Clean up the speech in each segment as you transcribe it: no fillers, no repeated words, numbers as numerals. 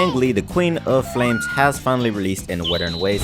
Changli, the Queen of Flames, has finally released in Wuthering ways.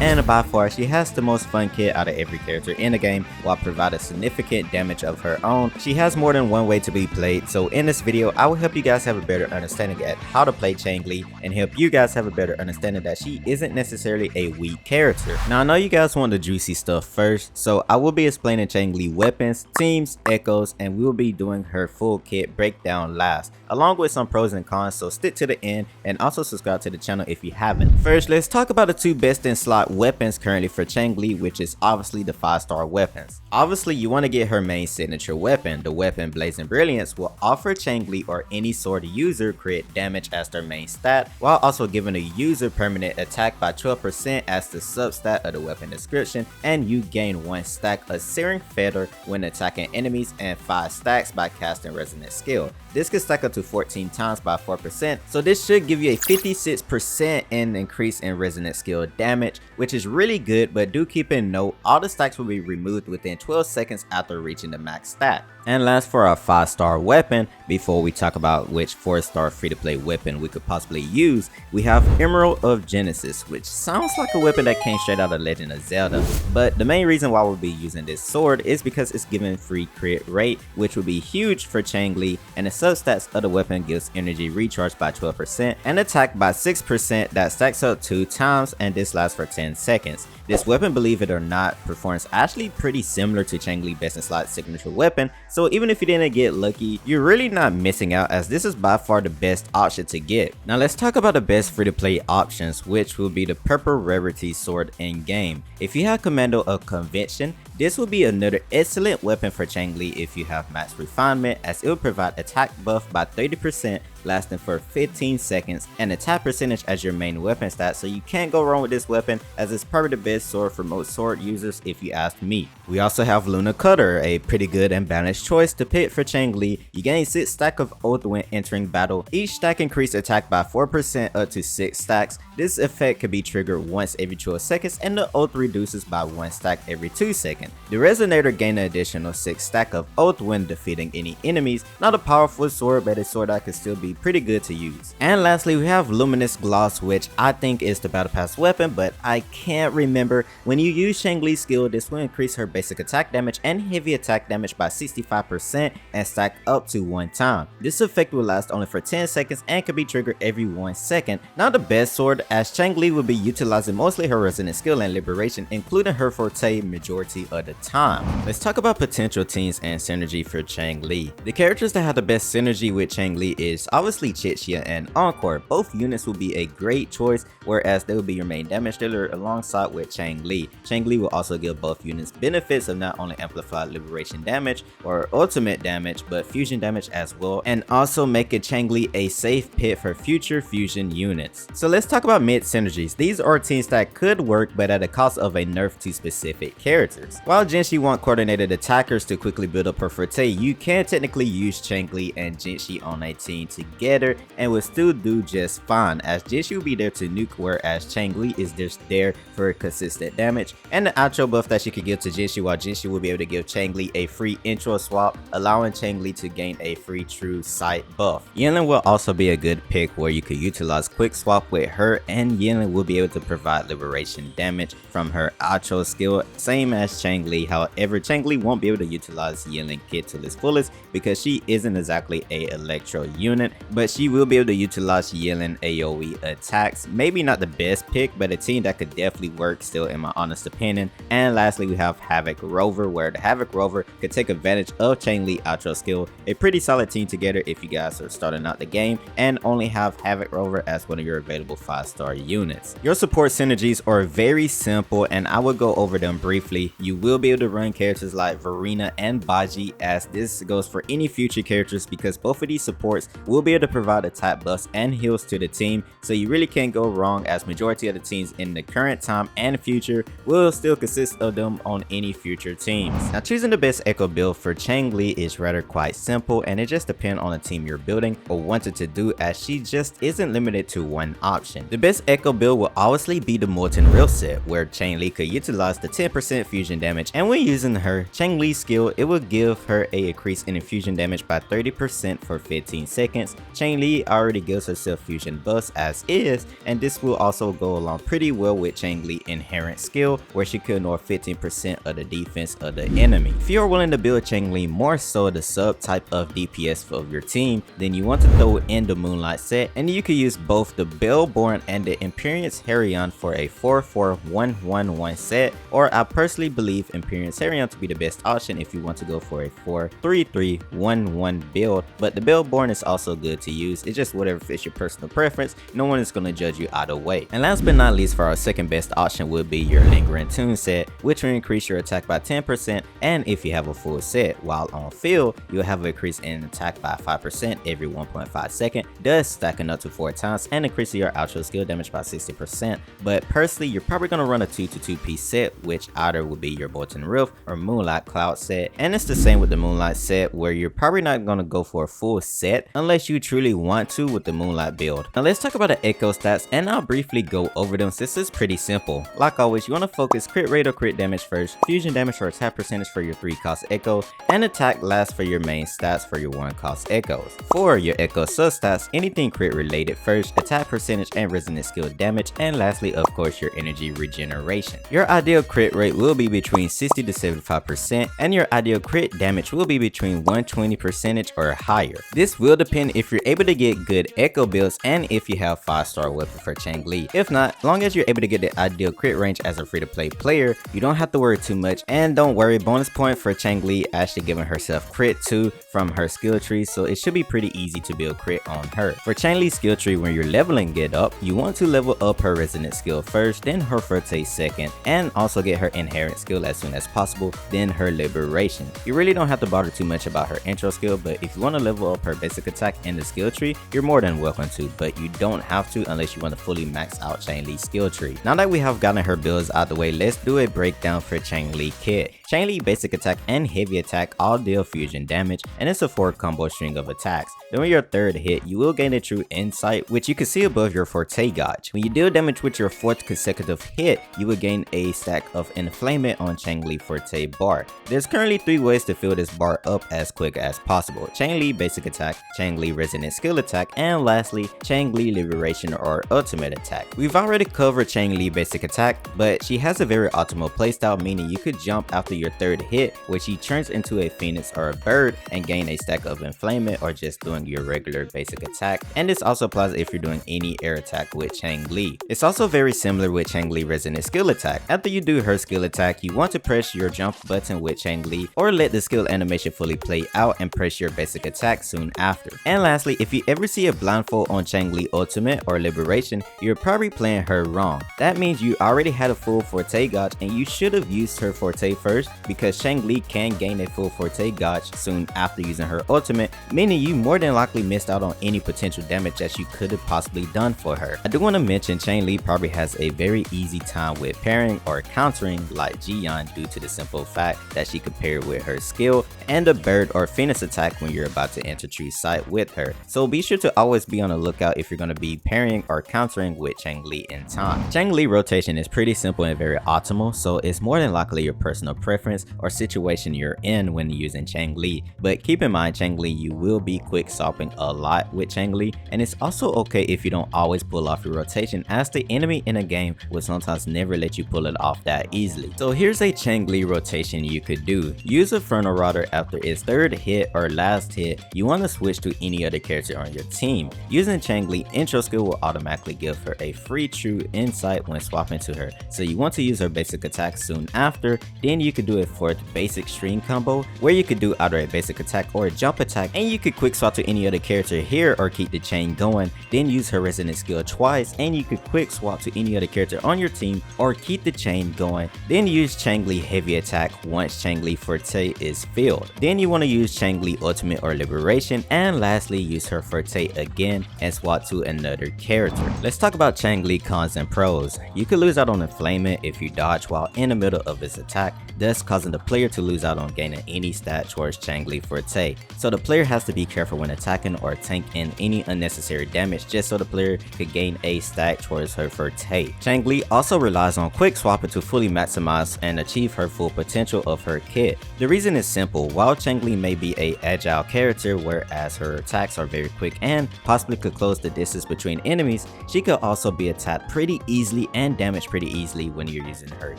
And by far, she has the most fun kit out of every character in the game while providing significant damage of her own. She has more than one way to be played, so in this video, I will help you guys have a better understanding at how to play Changli and help you guys have a better understanding that she isn't necessarily a weak character. Now, I know you guys want the juicy stuff first, so I will be explaining Changli Weapons, Teams, Echoes, and we will be doing her full kit breakdown last, along with some pros and cons, so stick to the end and also subscribe to the channel if you haven't. First, let's talk about the two best in slot weapons currently for Changli, which is obviously the 5-star weapons. Obviously, you want to get her main signature weapon. The weapon Blazing Brilliance will offer Changli or any sword user crit damage as their main stat, while also giving a user permanent attack by 12% as the substat of the weapon description, and you gain 1 stack of Searing Feather when attacking enemies and 5 stacks by casting Resonant Skill. This can stack up to 14 times by 4%, so this should give you a 56% increase in Resonant Skill damage, which is really good, but do keep in note all the stacks will be removed within 12 seconds after reaching the max stat. And last, for our 5-star weapon, before we talk about which 4-star free-to-play weapon we could possibly use, we have Emerald of Genesis, which sounds like a weapon that came straight out of Legend of Zelda, but the main reason why we'll be using this sword is because it's giving free crit rate, which will be huge for Changli, and the substats of the weapon gives energy recharge by 12% and attack by 6% that stacks up 2 times, and this lasts for 10 seconds. This weapon, believe it or not, performs actually pretty similar to Changli best in slot signature weapon, so even if you didn't get lucky, you're really not missing out, as this is by far the best option to get. Now let's talk about the best free to play options, which will be the purple rarity sword in game. If you have Commando of Convention, this will be another excellent weapon for Changli if you have max refinement, as it will provide attack buff by 30% lasting for 15 seconds and attack percentage as your main weapon stat, so you can't go wrong with this weapon, as it's probably the best sword for most sword users if you ask me. We also have Luna Cutter, a pretty good and balanced choice to pick for Changli. You gain 6 stack of Oath when entering battle. Each stack increase attack by 4% up to 6 stacks. This effect can be triggered once every 12 seconds and the Oath reduces by 1 stack every 2 seconds. The Resonator gain an additional 6 stack of Oath when defeating any enemies. Not a powerful sword, but a sword that can still be pretty good to use. And lastly, we have Luminous Gloss, which I think is the battle pass weapon, but I can't remember. When you use Changli's skill, this will increase her basic attack damage and heavy attack damage by 65% and stack up to 1 time. This effect will last only for 10 seconds and can be triggered every 1 second. Not the best sword, as Changli will be utilizing mostly her Resonant Skill and Liberation, including her forte majority of the time. Let's talk about potential teams and synergy for Changli. The characters that have the best synergy with Changli is obviously Chichia and Encore. Both units will be a great choice, whereas they will be your main damage dealer alongside with Changli. Changli will also give both units benefits of not only amplified liberation damage or ultimate damage, but fusion damage as well, and also make it Changli a safe pick for future fusion units. So let's talk about mid synergies. These are teams that could work, but at the cost of a nerf to specific characters. While Jinshi want coordinated attackers to quickly build up her forte, you can technically use Changli and Jinshi on a team together and will still do just fine, as Jinshi will be there to nuke, whereas Changli is just there for consistent damage, and the outro buff that she could give to Jinshi, while Jinshi will be able to give Changli a free intro swap, allowing Changli to gain a free true sight buff. Yinlin will also be a good pick where you could utilize quick swap with her, and Yinlin will be able to provide liberation damage from her outro skill, same as Changli. However, Changli won't be able to utilize Yinlin kit to its fullest because she isn't exactly a electro unit, but she will be able to utilize Yinlin AoE attacks. Maybe not the best pick, but a team that could definitely work still, in my honest opinion. And lastly, we have Havoc Rover, where the Havoc Rover could take advantage of Changli outro skill. A pretty solid team together if you guys are starting out the game and only have Havoc Rover as one of your available 5-star units. Your support synergies are very simple, and I will go over them briefly. You will be able to run characters like Verena and Baji, as this goes for any future characters, because both of these supports will be be able to provide attack buffs and heals to the team, so you really can't go wrong, as majority of the teams in the current time and future will still consist of them on any future teams. Now, choosing the best echo build for Changli is rather quite simple, and it just depends on the team you're building or wanted to do, as she just isn't limited to one option. The best echo build will obviously be the Molten Rift set, where Changli could utilize the 10% fusion damage, and when using her Changli skill, it will give her a increase in infusion damage by 30% for 15 seconds. Changli already gives herself fusion buffs as is, and this will also go along pretty well with Changli inherent skill, where she could ignore 15% of the defense of the enemy. If you're willing to build Changli more so the sub type of DPS of your team, then you want to throw in the Moonlight set, and you can use both the Bellborn and the Imperious Herion for a 4-4-1-1-1 set, or I personally believe Imperious Herion to be the best option if you want to go for a 4-3-3-1-1 build, but the Bellborn is also good to use. It's just whatever fits your personal preference. No one is going to judge you either way. And last but not least, for our second best option would be your Lingering Tune set, which will increase your attack by 10%, and if you have a full set, while on field, you'll have an increase in attack by 5% every 1.5 seconds, thus stacking up to 4 times and increasing your outro skill damage by 60%. But personally, you're probably going to run a 2-2 piece set, which either will be your Molten Rift or Moonlight Cloud set, and it's the same with the Moonlight set, where you're probably not going to go for a full set unless you truly want to with the Moonlight build. Now let's talk about the echo stats, and I'll briefly go over them since it's pretty simple. Like always, you want to focus crit rate or crit damage first, fusion damage or attack percentage for your 3 cost echo, and attack last for your main stats for your 1 cost echoes. For your echo substats, anything crit related first, attack percentage and resonant skill damage, and lastly of course your energy regeneration. Your ideal crit rate will be between 60 to 75%, and your ideal crit damage will be between 120% or higher. This will depend if you're able to get good echo builds and if you have 5-star weapon for Changli. If not, long as you're able to get the ideal crit range as a free-to-play player, you don't have to worry too much. And don't worry, bonus point for Changli actually giving herself crit too from her skill tree, so it should be pretty easy to build crit on her. For Changli's skill tree, when you're leveling it up, you want to level up her resonant skill first, then her forte second, and also get her inherent skill as soon as possible, then her liberation. You really don't have to bother too much about her intro skill, but if you want to level up her basic attack in the skill tree, you're more than welcome to, but you don't have to unless you want to fully max out Changli's skill tree. Now that we have gotten her builds out the way, let's do a breakdown for Changli kit. Changli basic attack and heavy attack all deal fusion damage, and it's a 4 combo string of attacks. During your 3rd hit, you will gain a true insight, which you can see above your forte gauge. When you deal damage with your 4th consecutive hit, you will gain a stack of inflammation on Changli forte bar. There's currently 3 ways to fill this bar up as quick as possible: Changli basic attack, Changli resonant skill attack, and lastly Changli liberation or ultimate attack. We've already covered Changli basic attack, but she has a very optimal playstyle, meaning you could jump after your 3rd hit, where she turns into a phoenix or a bird and gain a stack of inflammation, or just doing your regular basic attack. And this also applies if you're doing any air attack with Changli. It's also very similar with Changli resonant skill attack. After you do her skill attack, you want to press your jump button with Changli, or let the skill animation fully play out and press your basic attack soon after. And lastly, if you ever see a blindfold on Changli ultimate or liberation, you're probably playing her wrong. That means you already had a full forte gauge, and you should have used her forte first, because Changli can gain a full forte gauge soon after using her ultimate, meaning you more than likely missed out on any potential damage that you could have possibly done for her. I do want to mention Changli probably has a very easy time with pairing or countering like Jiyan, due to the simple fact that she could pair with her skill and a bird or phoenix attack when you're about to enter true sight with her. So be sure to always be on the lookout if you're going to be pairing or countering with Changli in time. Changli rotation is pretty simple and very optimal, so it's more than likely your personal preference or situation you're in when using Changli. But keep in mind, Changli, you will be quick swapping a lot with Changli, and it's also okay if you don't always pull off your rotation, as the enemy in a game will sometimes never let you pull it off that easily. So here's a Changli rotation you could do. Use a Frontal Rider after its 3rd hit or last hit. You want to switch to any other character on your team. Using Changli intro skill will automatically give her a free true insight when swapping to her, so you want to use her basic attack soon after. Then you could do a 4th basic string combo, where you could do either a basic attack or a jump attack, and you could quick swap to any other character here or keep the chain going. Then use her resonant skill twice, and you could quick swap to any other character on your team or keep the chain going. Then use Changli heavy attack once Changli forte is filled. Then you want to use Changli ultimate or liberation, and lastly seamlessly use her forte again and swap to another character. Let's talk about Changli cons and pros. You could lose out on inflammation if you dodge while in the middle of its attack, thus causing the player to lose out on gaining any stat towards Changli forte. So the player has to be careful when attacking or tanking any unnecessary damage just so the player could gain a stat towards her forte. Changli also relies on quick swapping to fully maximize and achieve her full potential of her kit. The reason is simple. While Changli may be a agile character, whereas her attacks are very quick and possibly could close the distance between enemies, she could also be attacked pretty easily and damaged pretty easily when you're using her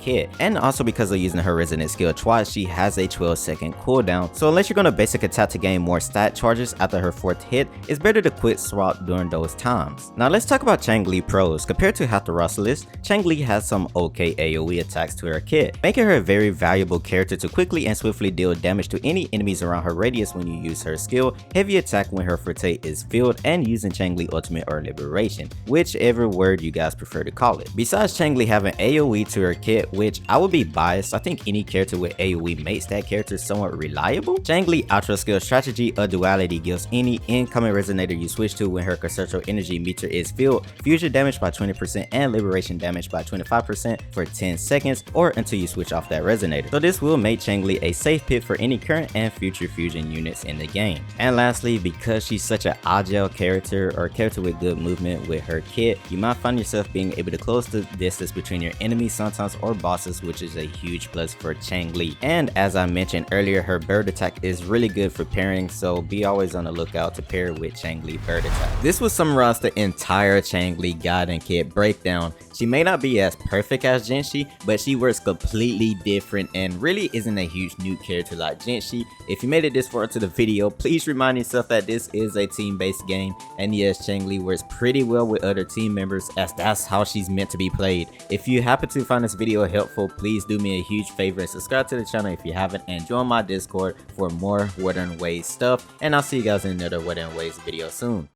kit. And also because of using her resonant skill twice, she has a 12-second cooldown, so unless you're going to basic attack to gain more stat charges after her 4th hit, it's better to quick swap during those times. Now let's talk about Changli pros. Compared to half the roster list, Changli has some okay AoE attacks to her kit, making her a very valuable character to quickly and swiftly deal damage to any enemies around her radius when you use her skill, heavy attack when her forte is filled, and using Changli ultimate or liberation, whichever word you guys prefer to call it. Besides Changli having AoE to her kit, which I would be biased, I think any character with AoE makes that character somewhat reliable. Changli Ultra Skill Strategy of Duality gives any incoming resonator you switch to when her conceptual energy meter is filled, fusion damage by 20% and liberation damage by 25% for 10 seconds or until you switch off that resonator. So this will make Changli a safe pick for any current and future fusion units in the game. And lastly, because she's such an agile character or character with good movement with her kit, you might find yourself being able to close the distance between your enemies sometimes or bosses, which is a huge plus for Changli. And as I mentioned earlier, her bird attack is really good for pairing, so be always on the lookout to pair with Changli bird attack. This will summarize the entire Changli guide and kit breakdown. She may not be as perfect as Genshi, but she works completely different and really isn't a huge new character like Genshi. If you made it this far into the video, please remind yourself that this is a team-based game, and yes, Changli works pretty well with other team members as that's how she's meant to be played. If you happen to find this video helpful, please do me a huge favor and subscribe to the channel if you haven't, and join my Discord for more Wuthering Waves stuff, and I'll see you guys in another Wuthering Waves video soon.